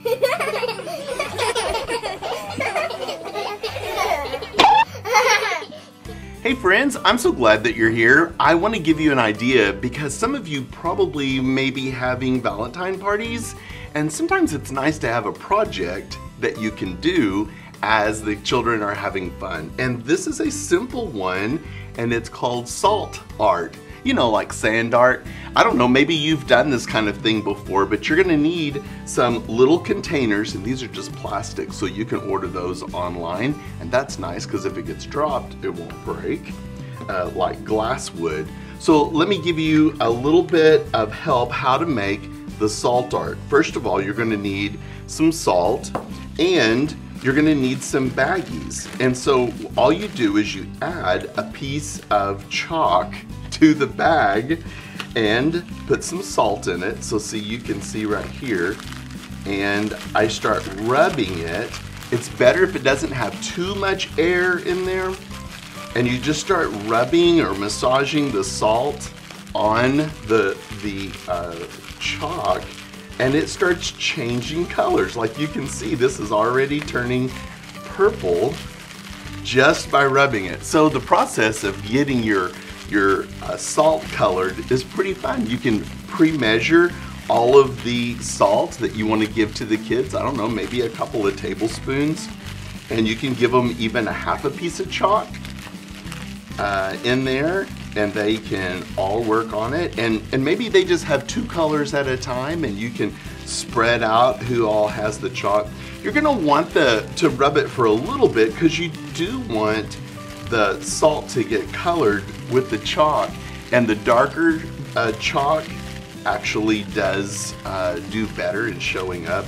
Hey friends, I'm so glad that you're here. I want to give you an idea because some of you probably may be having Valentine parties, and sometimes it's nice to have a project that you can do as the children are having fun. And this is a simple one, and it's called salt art. You know, like sand art. I don't know, maybe you've done this kind of thing before, but you're gonna need some little containers, and these are just plastic, so you can order those online, and that's nice because if it gets dropped, it won't break, like glass would. So let me give you a little bit of help how to make the salt art. First of all, you're gonna need some salt, and you're gonna need some baggies. And so all you do is you add a piece of chalk to the bag and put some salt in it. So see, you can see right here, and I start rubbing it. It's better if it doesn't have too much air in there, and you just start rubbing or massaging the salt on the chalk, and it starts changing colors. Like you can see, this is already turning purple just by rubbing it. So the process of getting your salt colored is pretty fun. You can pre-measure all of the salt that you want to give to the kids. I don't know, maybe a couple of tablespoons, and you can give them even a half a piece of chalk in there, and they can all work on it. And maybe they just have 2 colors at a time, and you can spread out who all has the chalk. You're gonna want to rub it for a little bit because you do want the salt to get colored with the chalk, and the darker chalk actually does do better in showing up.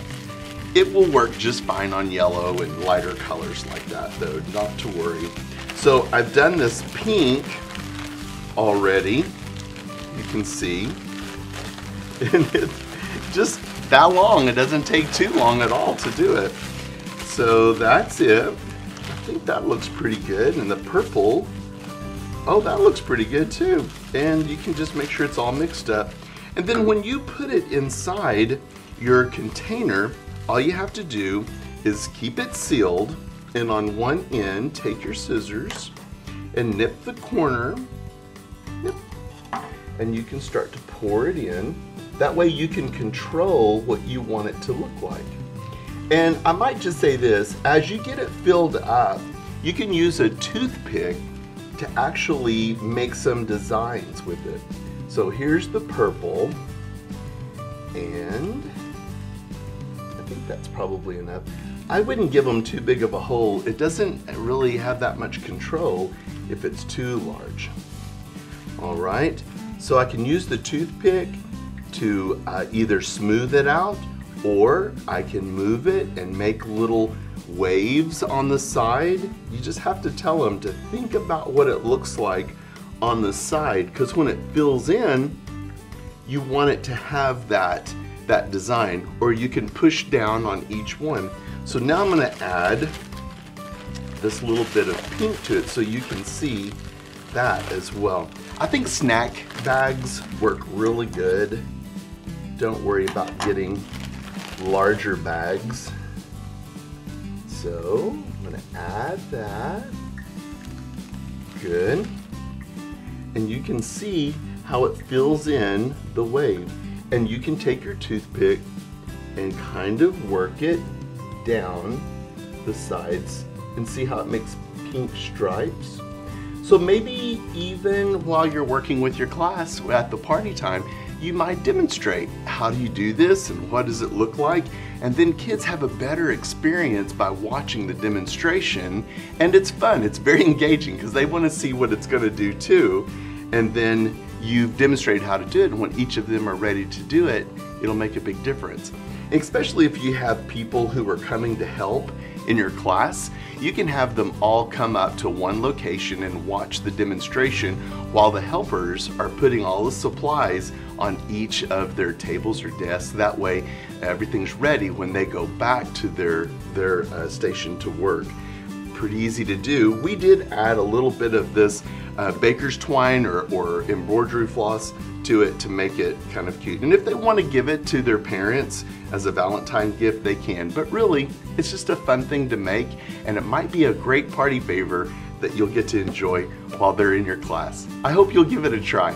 It will work just fine on yellow and lighter colors like that though, not to worry. So I've done this pink already, you can see, and it's just that long. It doesn't take too long at all to do it. So that's it. I think that looks pretty good. And the purple, oh, that looks pretty good too. And you can just make sure it's all mixed up. And then when you put it inside your container, all you have to do is keep it sealed, and on one end, take your scissors and nip the corner, nip, and you can start to pour it in. That way you can control what you want it to look like. And I might just say this, as you get it filled up, you can use a toothpick to actually make some designs with it. So here's the purple, and I think that's probably enough. I wouldn't give them too big of a hole. It doesn't really have that much control if it's too large. All right, so I can use the toothpick to either smooth it out, or I can move it and make little waves on the side. You just have to tell them to think about what it looks like on the side, because when it fills in, you want it to have that design, or you can push down on each one. So now I'm going to add this little bit of pink to it so you can see that as well. I think snack bags work really good. Don't worry about getting larger bags. So I'm going to add that. Good. And you can see how it fills in the wave. And you can take your toothpick and kind of work it down the sides and see how it makes pink stripes. So maybe even while you're working with your class at the party time, you might demonstrate how do you do this and what does it look like, and then kids have a better experience by watching the demonstration, and it's fun, it's very engaging because they want to see what it's going to do too, and then you've demonstrated how to do it, and when each of them are ready to do it, it'll make a big difference. Especially if you have people who are coming to help in your class, you can have them all come up to one location and watch the demonstration while the helpers are putting all the supplies on each of their tables or desks. That way everything's ready when they go back to their station to work. Pretty easy to do. We did add a little bit of this baker's twine or embroidery floss to it to make it kind of cute. And if they want to give it to their parents as a Valentine gift, they can. But really, it's just a fun thing to make, and it might be a great party favor that you'll get to enjoy while they're in your class. I hope you'll give it a try.